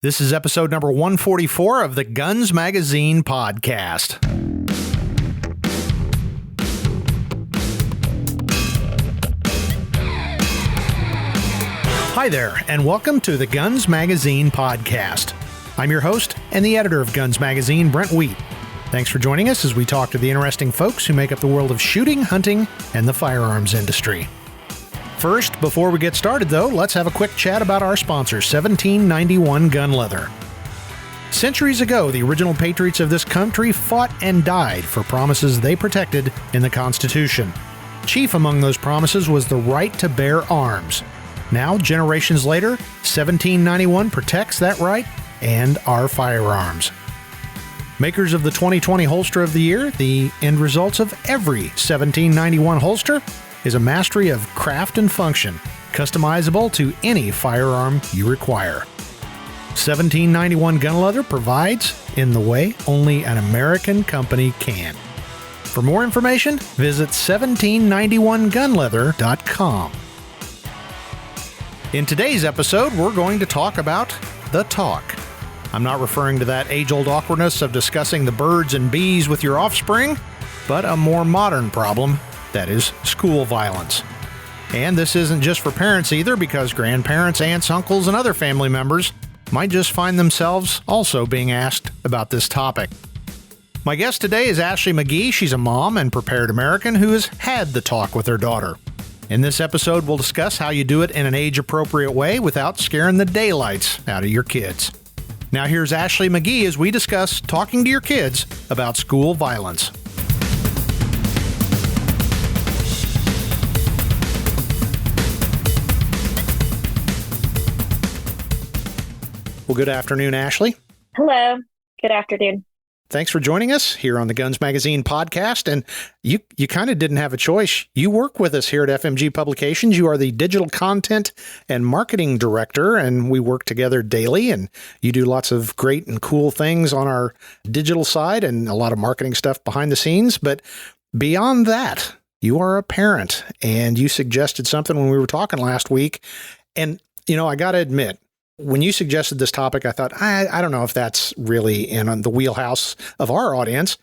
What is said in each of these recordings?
This is episode number 144 of the Guns Magazine podcast. Hi there, and welcome to the Guns Magazine podcast. I'm your host and the editor of Guns Magazine, Brent Wheat. Thanks for joining us as we talk to the interesting folks who make up the world of shooting, hunting, and the firearms industry. First, before we get started though, let's have a quick chat about our sponsor, 1791 Gunleather. Centuries ago, the original patriots of this country fought and died for promises they protected in the Constitution. Chief among those promises was the right to bear arms. Now, generations later, 1791 protects that right and our firearms. Makers of the 2020 Holster of the Year, the end results of every 1791 holster is a mastery of craft and function, customizable to any firearm you require. 1791 Gunleather provides in the way only an American company can. For more information, visit 1791gunleather.com. In today's episode, we're going to talk about the talk. I'm not referring to that age-old awkwardness of discussing the birds and bees with your offspring, but a more modern problem. That is school violence. And this isn't just for parents either, because grandparents, aunts, uncles, and other family members might just find themselves also being asked about this topic. My guest today is Ashley McGee. She's a mom and prepared American who has had the talk with her daughter. In this episode, we'll discuss how you do it in an age-appropriate way without scaring the daylights out of your kids. Now here's Ashley McGee as we discuss talking to your kids about school violence. Well, good afternoon, Ashley. Hello. Good afternoon. Thanks for joining us here on the Guns Magazine podcast. And you kind of didn't have a choice. You work with us here at FMG Publications. You are the digital content and marketing director, and we work together daily. And you do lots of great and cool things on our digital side and a lot of marketing stuff behind the scenes. But beyond that, you are a parent, and you suggested something when we were talking last week. And, I got to admit, when you suggested this topic, I thought, I don't know if that's really in the wheelhouse of our audience.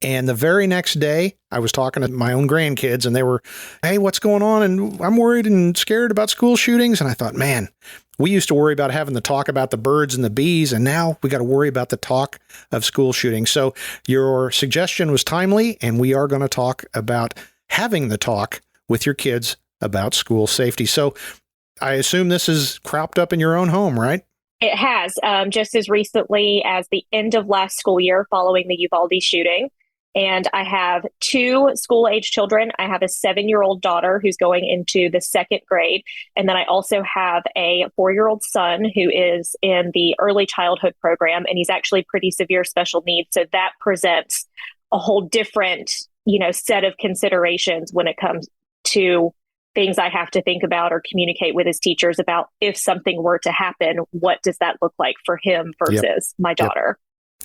And the very next day, I was talking to my own grandkids, and they were, hey, what's going on? And I'm worried and scared about school shootings. And I thought, man, we used to worry about having the talk about the birds and the bees, and now we got to worry about the talk of school shootings. So your suggestion was timely, and we are going to talk about having the talk with your kids about school safety. So I assume this has cropped up in your own home, right? It has, just as recently as the end of last school year following the Uvalde shooting. And I have two school-age children. I have a 7-year-old daughter who's going into the second grade. And then I also have a 4-year-old son who is in the early childhood program, and he's actually pretty severe special needs. So that presents a whole different, set of considerations when it comes to things I have to think about or communicate with his teachers about if something were to happen, what does that look like for him versus my daughter?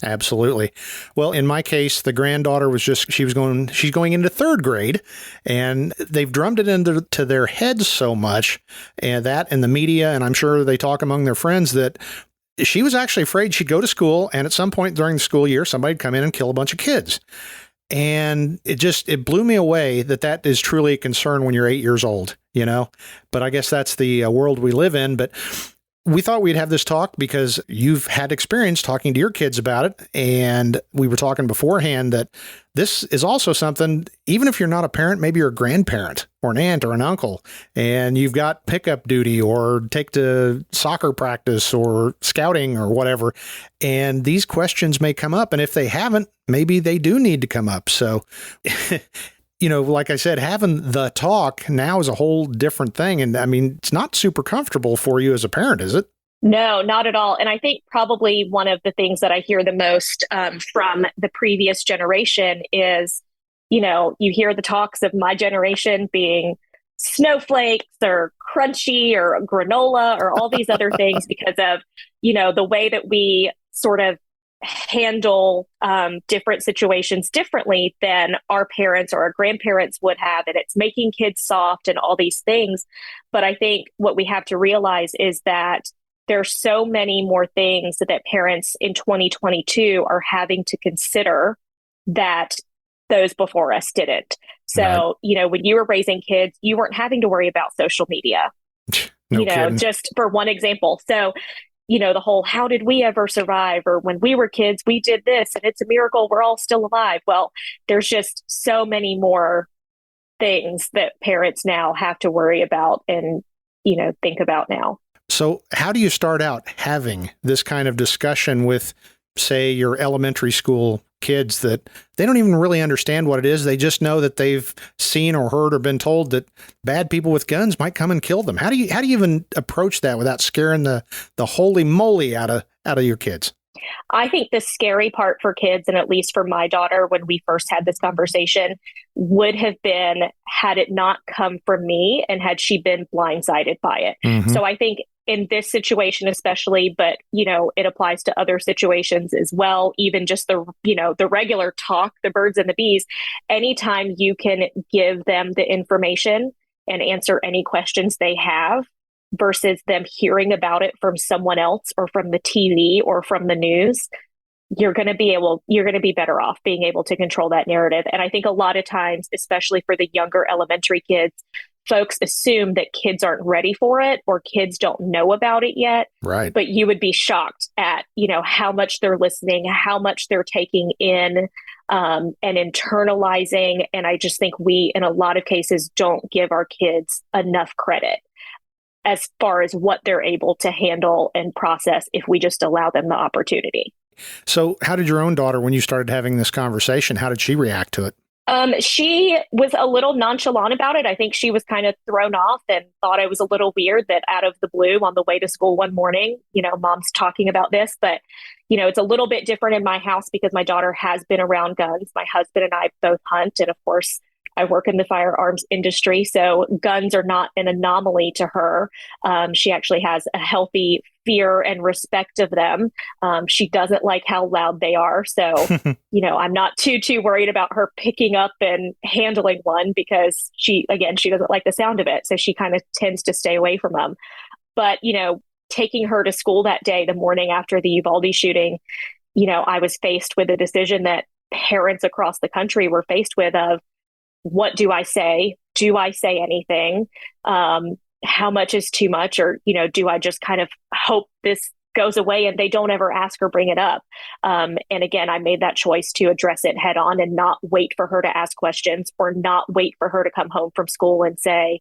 Yep. Absolutely. Well, in my case, the granddaughter was she's going into third grade, and they've drummed it into their heads so much, and that in the media, and I'm sure they talk among their friends, that she was actually afraid she'd go to school, and at some point during the school year, somebody'd come in and kill a bunch of kids. And it blew me away that is truly a concern when you're 8 years old, but I guess that's the world we live in. But we thought we'd have this talk because you've had experience talking to your kids about it. And we were talking beforehand that this is also something, even if you're not a parent, maybe you're a grandparent or an aunt or an uncle, and you've got pickup duty or take to soccer practice or scouting or whatever. And these questions may come up. And if they haven't, maybe they do need to come up. So, like I said, having the talk now is a whole different thing. And I mean, it's not super comfortable for you as a parent, is it? No, not at all. And I think probably one of the things that I hear the most from the previous generation is, you hear the talks of my generation being snowflakes or crunchy or granola or all these other things because of, the way that we sort of handle different situations differently than our parents or our grandparents would have. And it's making kids soft and all these things. But I think what we have to realize is that there's so many more things that parents in 2022 are having to consider that those before us didn't. So, Right. when you were raising kids, you weren't having to worry about social media, No kidding. just for one example. So, the whole, how did we ever survive? Or when we were kids, we did this and it's a miracle we're all still alive. Well, there's just so many more things that parents now have to worry about and, think about now. So how do you start out having this kind of discussion with, say, your elementary school kids that they don't even really understand what it is? They just know that they've seen or heard or been told that bad people with guns might come and kill them. How do you even approach that without scaring the holy moly out of your kids? I think the scary part for kids, and at least for my daughter, when we first had this conversation, would have been had it not come from me and had she been blindsided by it. Mm-hmm. So I think in this situation, especially, but, it applies to other situations as well. Even just the regular talk, the birds and the bees, anytime you can give them the information and answer any questions they have, versus them hearing about it from someone else or from the TV or from the news, you're going to be better off being able to control that narrative. And I think a lot of times, especially for the younger elementary kids, folks assume that kids aren't ready for it or kids don't know about it yet. Right. But you would be shocked at, how much they're listening, how much they're taking in, and internalizing. And I just think we, in a lot of cases, don't give our kids enough credit as far as what they're able to handle and process if we just allow them the opportunity. So how did your own daughter, when you started having this conversation, how did she react to it? She was a little nonchalant about it. I think she was kind of thrown off and thought it was a little weird that out of the blue on the way to school one morning, mom's talking about this. But, it's a little bit different in my house because my daughter has been around guns. My husband and I both hunt. And of course, I work in the firearms industry, so guns are not an anomaly to her. She actually has a healthy fear and respect of them. She doesn't like how loud they are. So, I'm not too worried about her picking up and handling one because she doesn't like the sound of it. So she kind of tends to stay away from them. But, taking her to school that day, the morning after the Uvalde shooting, I was faced with a decision that parents across the country were faced with of, what do I say? Do I say anything? How much is too much? Or, do I just kind of hope this goes away and they don't ever ask or bring it up? And again, I made that choice to address it head on and not wait for her to ask questions or not wait for her to come home from school and say,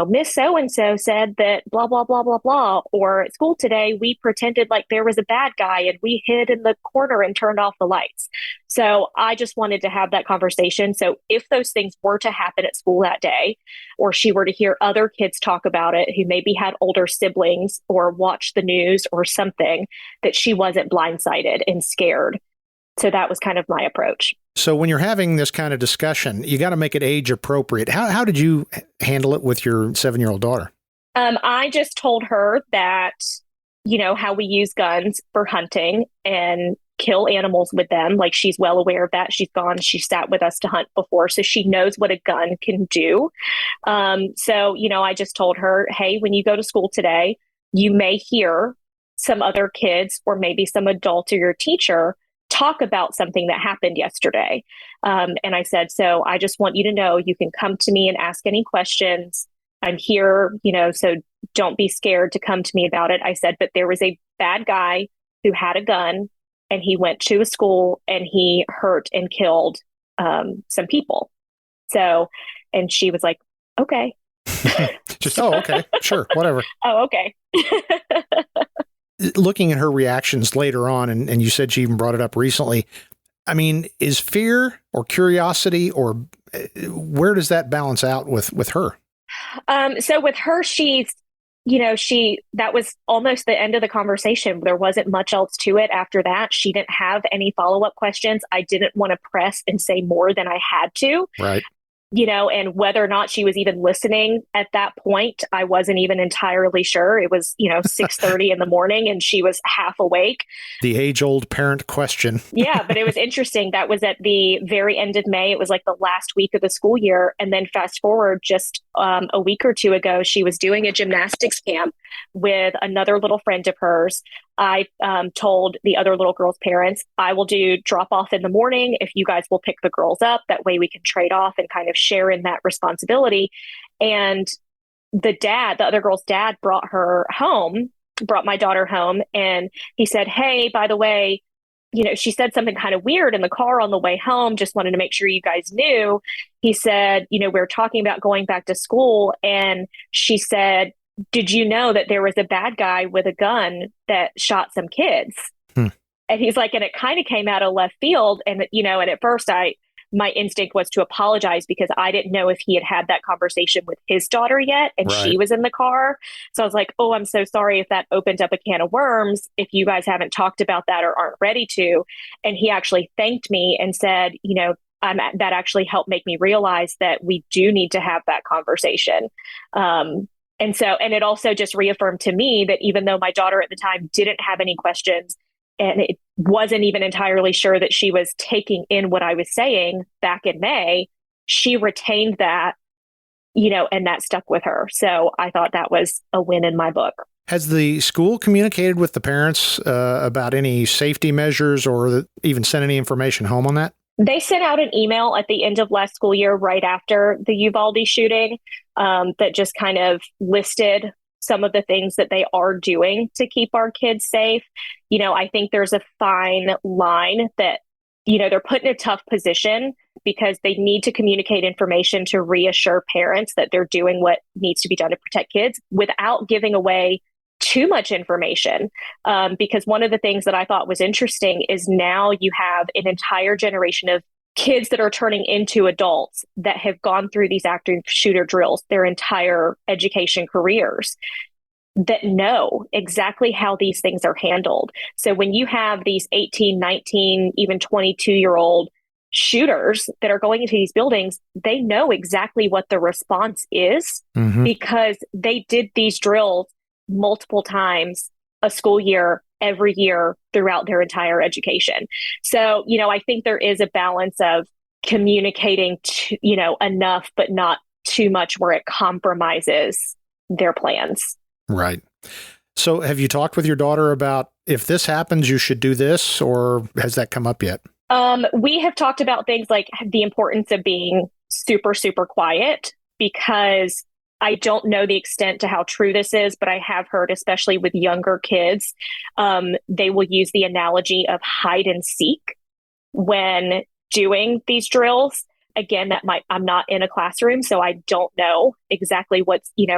Miss So-and-so said that blah, blah, blah, blah, blah. Or at school today, we pretended like there was a bad guy and we hid in the corner and turned off the lights. So I just wanted to have that conversation. So if those things were to happen at school that day, or she were to hear other kids talk about it who maybe had older siblings or watched the news or something, that she wasn't blindsided and scared. So that was kind of my approach. So when you're having this kind of discussion, you got to make it age appropriate. How did you handle it with your 7-year-old daughter? I just told her that, how we use guns for hunting and kill animals with them. Like, she's well aware of that. She sat with us to hunt before, so she knows what a gun can do. So, I just told her, hey, when you go to school today, you may hear some other kids or maybe some adult or your teacher talk about something that happened yesterday. And I said, so I just want you to know you can come to me and ask any questions. I'm here, so don't be scared to come to me about it. I said, but there was a bad guy who had a gun and he went to a school and he hurt and killed some people. So, and she was like, okay. Okay, sure, whatever. Oh, okay. Looking at her reactions later on, and you said she even brought it up recently, I mean, is fear or curiosity, or where does that balance out with her? So with her, she's, that was almost the end of the conversation. There wasn't much else to it after that. She didn't have any follow-up questions. I didn't want to press and say more than I had to. Right. and whether or not she was even listening at that point, I wasn't even entirely sure. It was, 6:30 in the morning and she was half awake. The age-old parent question. Yeah, but it was interesting. That was at the very end of May. It was like the last week of the school year. And then fast forward just a week or two ago, she was doing a gymnastics camp with another little friend of hers. I told the other little girl's parents, I will do drop off in the morning if you guys will pick the girls up. That way we can trade off and kind of share in that responsibility. And the other girl's dad brought my daughter home, and he said, hey, by the way, she said something kind of weird in the car on the way home. Just wanted to make sure you guys knew. He said, we were talking about going back to school. And she said, did you know that there was a bad guy with a gun that shot some kids? And he's like, and it kind of came out of left field. And, and at first my instinct was to apologize because I didn't know if he had had that conversation with his daughter yet. And Right. She was in the car. So I was like, oh, I'm so sorry if that opened up a can of worms, if you guys haven't talked about that or aren't ready to. And he actually thanked me and said, that actually helped make me realize that we do need to have that conversation. And it also just reaffirmed to me that even though my daughter at the time didn't have any questions, and it wasn't even entirely sure that she was taking in what I was saying back in May, she retained that, and that stuck with her. So I thought that was a win in my book. Has the school communicated with the parents about any safety measures or even sent any information home on that? They sent out an email at the end of last school year, right after the Uvalde shooting, that just kind of listed some of the things that they are doing to keep our kids safe. I think there's a fine line that, they're put in a tough position because they need to communicate information to reassure parents that they're doing what needs to be done to protect kids without giving away too much information. Because one of the things that I thought was interesting is now you have an entire generation of kids that are turning into adults that have gone through these active shooter drills their entire education careers, that know exactly how these things are handled. So when you have these 18, 19, even 22-year-old shooters that are going into these buildings, they know exactly what the response is because they did these drills multiple times a school year, every year throughout their entire education. So, I think there is a balance of communicating, enough, but not too much where it compromises their plans. Right. So have you talked with your daughter about if this happens, you should do this, or has that come up yet? We have talked about things like the importance of being super, super quiet, because I don't know the extent to how true this is, but I have heard, especially with younger kids, they will use the analogy of hide and seek when doing these drills. Again, I'm not in a classroom, so I don't know exactly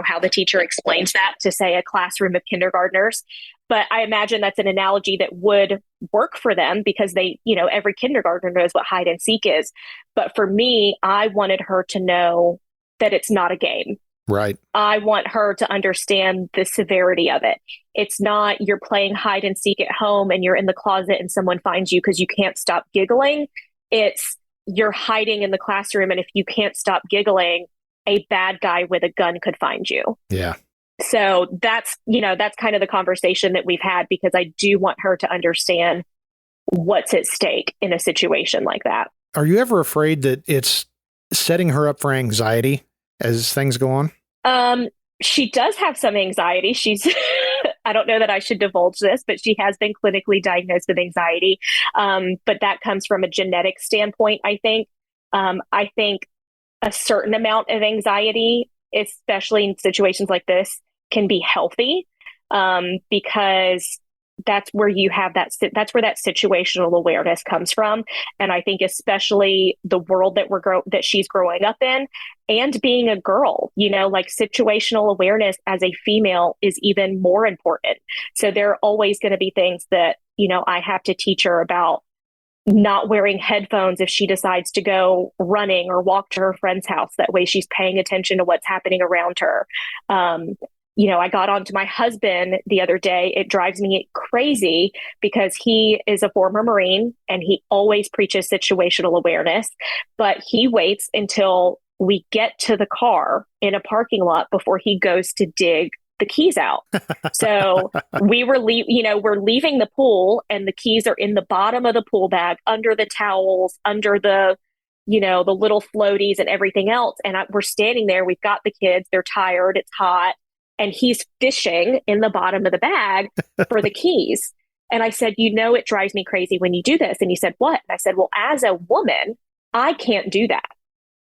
how the teacher explains that to, say, a classroom of kindergartners. But I imagine that's an analogy that would work for them because every kindergartner knows what hide and seek is. But for me, I wanted her to know that it's not a game. Right. I want her to understand the severity of it. It's not you're playing hide and seek at home and you're in the closet and someone finds you because you can't stop giggling. It's you're hiding in the classroom, and if you can't stop giggling, a bad guy with a gun could find you. Yeah. So that's kind of the conversation that we've had, because I do want her to understand what's at stake in a situation like that. Are you ever afraid that it's setting her up for anxiety as things go on? She does have some anxiety. I don't know that I should divulge this, but she has been clinically diagnosed with anxiety. But that comes from a genetic standpoint, I think. I think a certain amount of anxiety, especially in situations like this, can be healthy, because that's where you have that's where that situational awareness comes from. And I think especially the world that she's growing up in, and being a girl, like situational awareness as a female is even more important. So there are always going to be things that, I have to teach her about not wearing headphones if she decides to go running or walk to her friend's house. That way she's paying attention to what's happening around her. I got onto my husband the other day. It drives me crazy because he is a former Marine and he always preaches situational awareness, but he waits until we get to the car in a parking lot before he goes to dig the keys out. So we're leaving the pool and the keys are in the bottom of the pool bag, under the towels, under the, the little floaties and everything else. And we're standing there. We've got the kids. They're tired. It's hot. And he's fishing in the bottom of the bag for the keys. And I said, it drives me crazy when you do this. And he said, what? And I said, well, as a woman, I can't do that.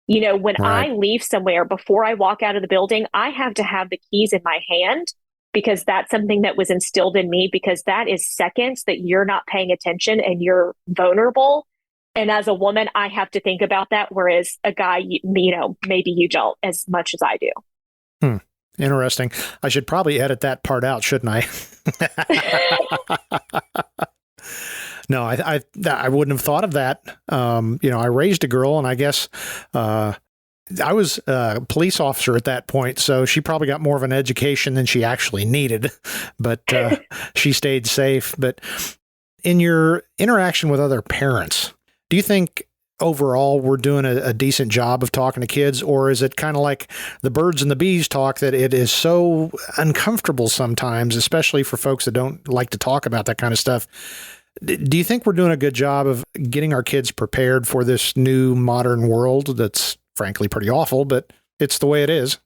When Right. I leave somewhere, before I walk out of the building, I have to have the keys in my hand, because that's something that was instilled in me, because that is seconds that you're not paying attention and you're vulnerable. And as a woman, I have to think about that. Whereas a guy, maybe you don't as much as I do. Interesting. I should probably edit that part out, shouldn't I? No, I wouldn't have thought of that. I raised a girl, and I guess I was a police officer at that point, so she probably got more of an education than she actually needed, but she stayed safe. But in your interaction with other parents, do you think overall we're doing a decent job of talking to kids, or is it kind of like the birds and the bees talk, that it is so uncomfortable sometimes, especially for folks that don't like to talk about that kind of stuff? Do you think we're doing a good job of getting our kids prepared for this new modern world that's frankly pretty awful, but it's the way it is?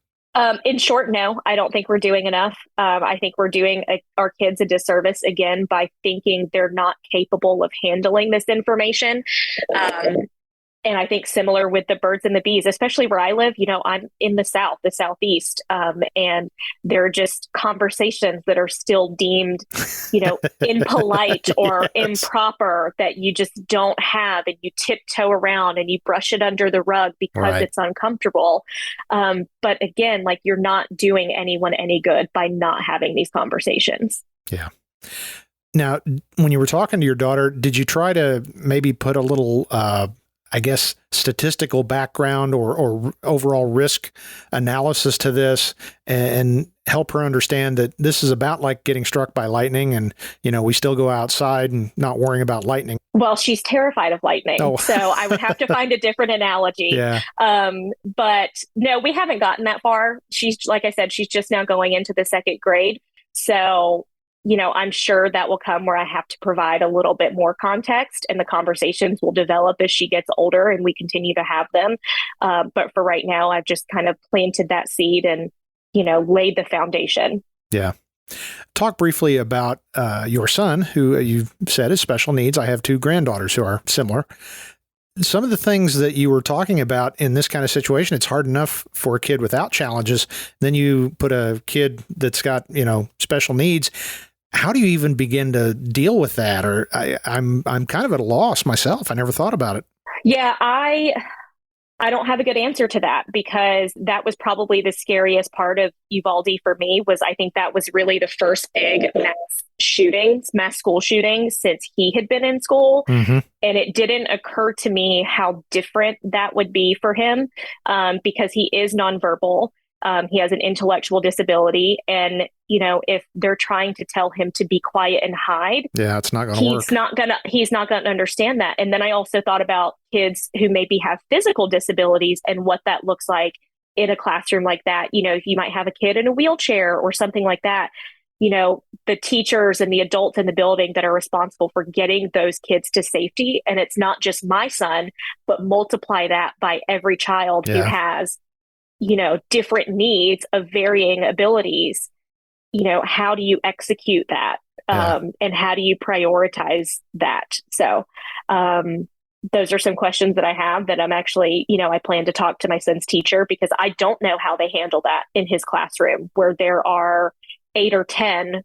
In short, no, I don't think we're doing enough. I think we're doing our kids a disservice again by thinking they're not capable of handling this information. And I think similar with the birds and the bees, especially where I live, I'm in the Southeast, and there are just conversations that are still deemed, impolite or improper, that you just don't have, and you tiptoe around and you brush it under the rug because Right. it's uncomfortable. But again, like, you're not doing anyone any good by not having these conversations. Yeah. Now, when you were talking to your daughter, did you try to maybe put a little, statistical background or overall risk analysis to this, and help her understand that this is about like getting struck by lightning, and, we still go outside and not worrying about lightning? Well, she's terrified of lightning, so I would have to find a different analogy. Yeah. But no, we haven't gotten that far. She's, like I said, she's just now going into the second grade. So, I'm sure that will come where I have to provide a little bit more context, and the conversations will develop as she gets older and we continue to have them. But for right now, I've just kind of planted that seed and, laid the foundation. Yeah. Talk briefly about your son, who you said is special needs. I have two granddaughters who are similar. Some of the things that you were talking about in this kind of situation, it's hard enough for a kid without challenges. Then you put a kid that's got, special needs. How do you even begin to deal with that? Or I'm kind of at a loss myself. I never thought about it. Yeah, I don't have a good answer to that, because that was probably the scariest part of Uvalde for me. I think that was really the first big mass school shooting since he had been in school. Mm-hmm. And it didn't occur to me how different that would be for him, because he is nonverbal. He has an intellectual disability. And, if they're trying to tell him to be quiet and hide, yeah, it's not going to work. He's not going to understand that. And then I also thought about kids who maybe have physical disabilities and what that looks like in a classroom like that. If you might have a kid in a wheelchair or something like that, the teachers and the adults in the building that are responsible for getting those kids to safety. And it's not just my son, but multiply that by every child who has, different needs of varying abilities. How do you execute that? And how do you prioritize that? So, those are some questions that I have that I'm actually, I plan to talk to my son's teacher, because I don't know how they handle that in his classroom, where there are 8 or 10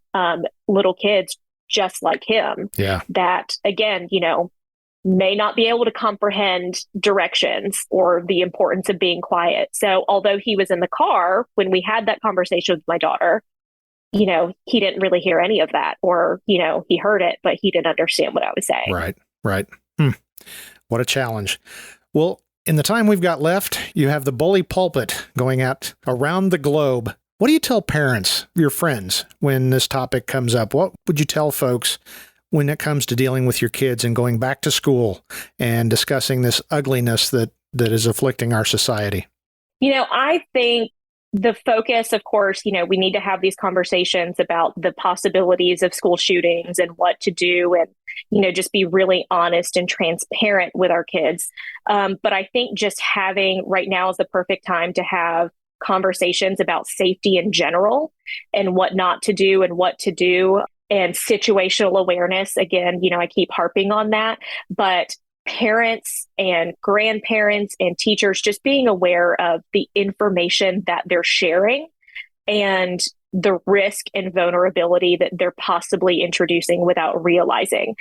little kids just like him that, again, may not be able to comprehend directions or the importance of being quiet. So although he was in the car when we had that conversation with my daughter, he didn't really hear any of that, or, he heard it, but he didn't understand what I was saying. Right. What a challenge. Well, in the time we've got left, you have the bully pulpit going out around the globe. What do you tell parents, your friends, when this topic comes up? What would you tell folks when it comes to dealing with your kids and going back to school and discussing this ugliness that is afflicting our society? I think the focus, of course, we need to have these conversations about the possibilities of school shootings and what to do and, just be really honest and transparent with our kids. But I think just having right now is the perfect time to have conversations about safety in general and what not to do and what to do and situational awareness. Again, I keep harping on that, but parents and grandparents and teachers just being aware of the information that they're sharing and the risk and vulnerability that they're possibly introducing without realizing.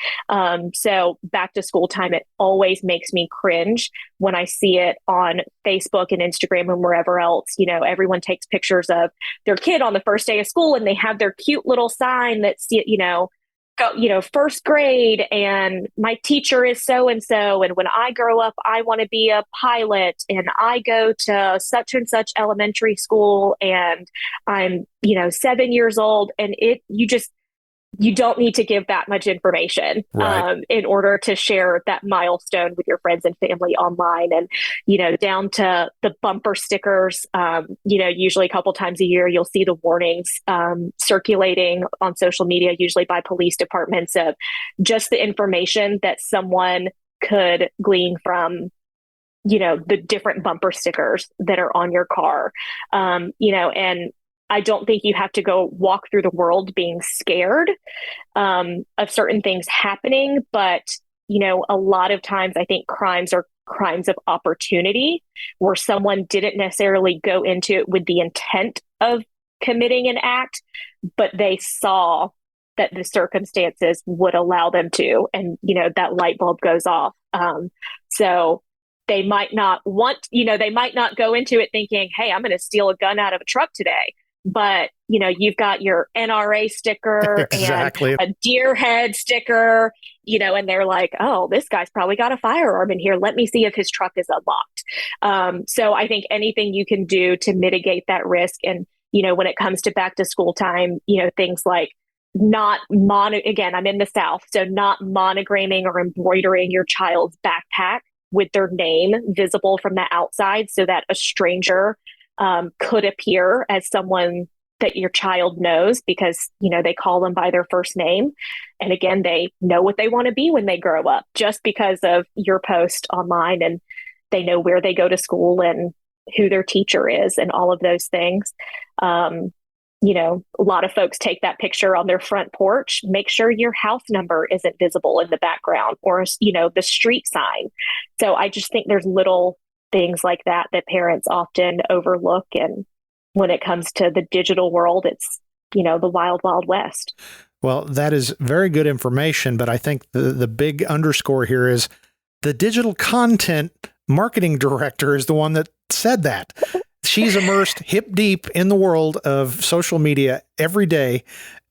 So back to school time, it always makes me cringe when I see it on Facebook and Instagram and wherever else. Everyone takes pictures of their kid on the first day of school and they have their cute little sign that's, first grade and my teacher is so and so, and when I grow up I want to be a pilot and I go to such and such elementary school and I'm 7 years old, and you don't need to give that much information in order to share that milestone with your friends and family online. And, down to the bumper stickers, usually a couple times a year, you'll see the warnings circulating on social media, usually by police departments, of just the information that someone could glean from the different bumper stickers that are on your car. And I don't think you have to go walk through the world being scared of certain things happening. But, a lot of times I think crimes are crimes of opportunity where someone didn't necessarily go into it with the intent of committing an act, but they saw that the circumstances would allow them to. And, that light bulb goes off. So they might not they might not go into it thinking, hey, I'm going to steal a gun out of a truck today. But, you've got your NRA sticker Exactly. and a deer head sticker, and they're like, oh, this guy's probably got a firearm in here. Let me see if his truck is unlocked. So I think anything you can do to mitigate that risk. And, when it comes to back to school time, things like again, I'm in the South, so not monogramming or embroidering your child's backpack with their name visible from the outside so that a stranger could appear as someone that your child knows because, they call them by their first name. And again, they know what they want to be when they grow up just because of your post online, and they know where they go to school and who their teacher is and all of those things. A lot of folks take that picture on their front porch. Make sure your house number isn't visible in the background or, the street sign. So I just think there's little things like that parents often overlook. And when it comes to the digital world, it's, the wild, wild west. Well, that is very good information, but I think the big underscore here is the digital content marketing director is the one that said that. She's immersed hip deep in the world of social media every day.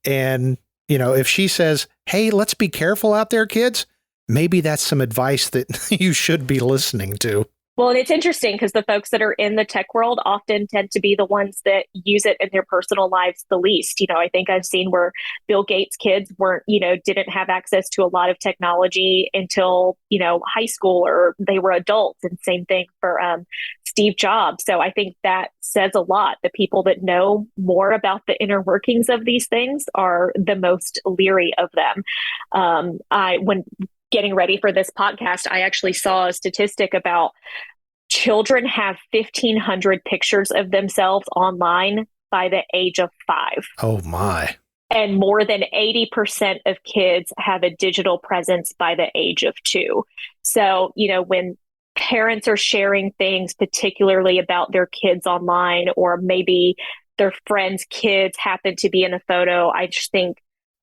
And, if she says, hey, let's be careful out there, kids, maybe that's some advice that you should be listening to. Well, and it's interesting because the folks that are in the tech world often tend to be the ones that use it in their personal lives the least. I think I've seen where Bill Gates' kids didn't have access to a lot of technology until, high school, or they were adults. And same thing for Steve Jobs. So I think that says a lot. The people that know more about the inner workings of these things are the most leery of them. When getting ready for this podcast, I actually saw a statistic about children have 1,500 pictures of themselves online by the age of 5. Oh, my. And more than 80% of kids have a digital presence by the age of 2. So, when parents are sharing things, particularly about their kids online, or maybe their friends' kids happen to be in a photo, I just think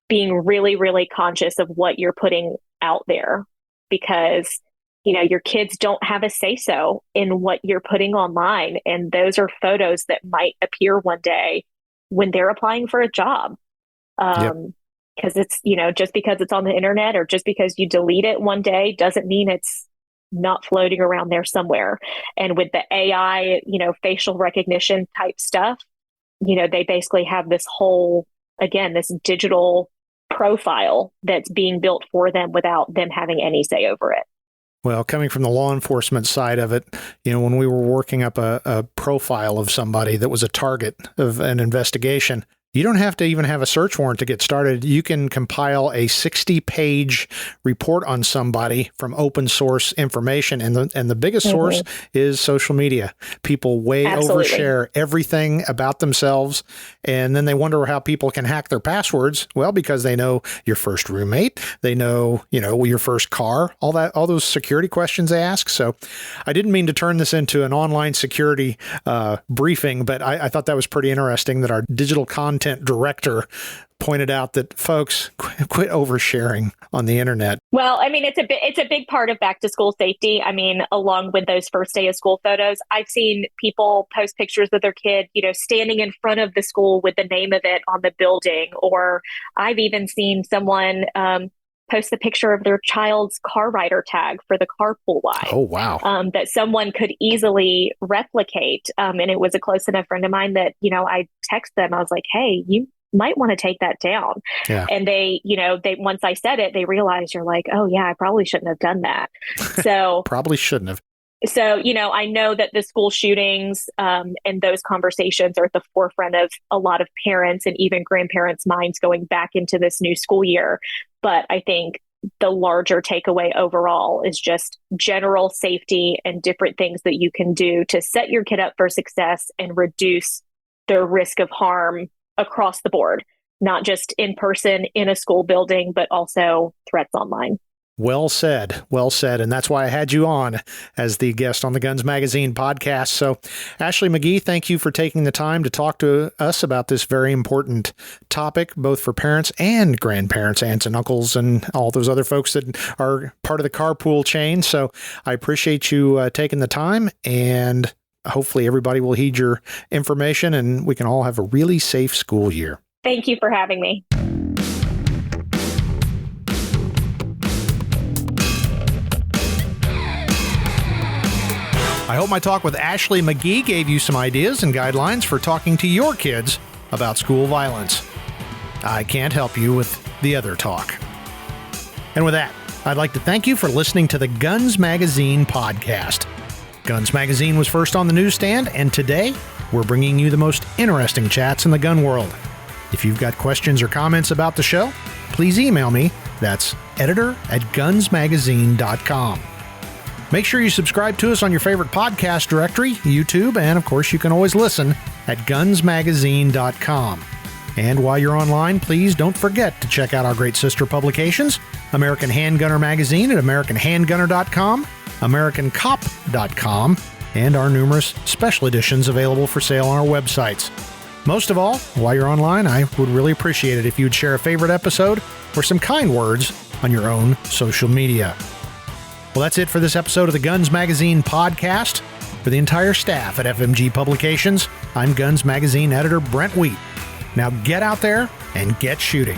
being really, really conscious of what you're putting out there, because your kids don't have a say-so in what you're putting online. And those are photos that might appear one day when they're applying for a job. Because it's, just because it's on the internet or just because you delete it one day doesn't mean it's not floating around there somewhere. And with the AI, facial recognition type stuff, they basically have this whole, again, this digital profile that's being built for them without them having any say over it. Well, coming from the law enforcement side of it, when we were working up a profile of somebody that was a target of an investigation, you don't have to even have a search warrant to get started. You can compile a 60-page report on somebody from open source information. And the biggest source is social media. People overshare everything about themselves. And then they wonder how people can hack their passwords. Well, because they know your first roommate, they know, your first car, all those security questions they ask. So I didn't mean to turn this into an online security briefing, but I thought that was pretty interesting that our digital content director pointed out that folks quit oversharing on the internet. Well, I mean, it's a big part of back to school safety. I mean, along with those first day of school photos, I've seen people post pictures of their kid, standing in front of the school with the name of it on the building. Or I've even seen someone post the picture of their child's car rider tag for the carpool ride. Oh, wow. That someone could easily replicate. And it was a close enough friend of mine that, I texted them. I was like, hey, you might want to take that down. Yeah. And they once I said it, they realized you're like, oh yeah, I probably shouldn't have done that. So probably shouldn't have. So, I know that the school shootings and those conversations are at the forefront of a lot of parents and even grandparents' minds going back into this new school year. But I think the larger takeaway overall is just general safety and different things that you can do to set your kid up for success and reduce their risk of harm across the board, not just in person in a school building, but also threats online. Well said. Well said. And that's why I had you on as the guest on the Guns Magazine podcast. So, Ashley McGee, thank you for taking the time to talk to us about this very important topic, both for parents and grandparents, aunts and uncles, and all those other folks that are part of the carpool chain. So I appreciate you taking the time, and hopefully everybody will heed your information and we can all have a really safe school year. Thank you for having me. I hope my talk with Ashley McGee gave you some ideas and guidelines for talking to your kids about school violence. I can't help you with the other talk. And with that, I'd like to thank you for listening to the Guns Magazine podcast. Guns Magazine was first on the newsstand, and today we're bringing you the most interesting chats in the gun world. If you've got questions or comments about the show, please email me. That's editor@gunsmagazine.com. Make sure you subscribe to us on your favorite podcast directory, YouTube, and of course you can always listen at gunsmagazine.com. And while you're online, please don't forget to check out our great sister publications, American Handgunner Magazine at americanhandgunner.com, americancop.com, and our numerous special editions available for sale on our websites. Most of all, while you're online, I would really appreciate it if you'd share a favorite episode or some kind words on your own social media. Well, that's it for this episode of the Guns Magazine podcast. For the entire staff at FMG Publications, I'm Guns Magazine editor Brent Wheat. Now get out there and get shooting.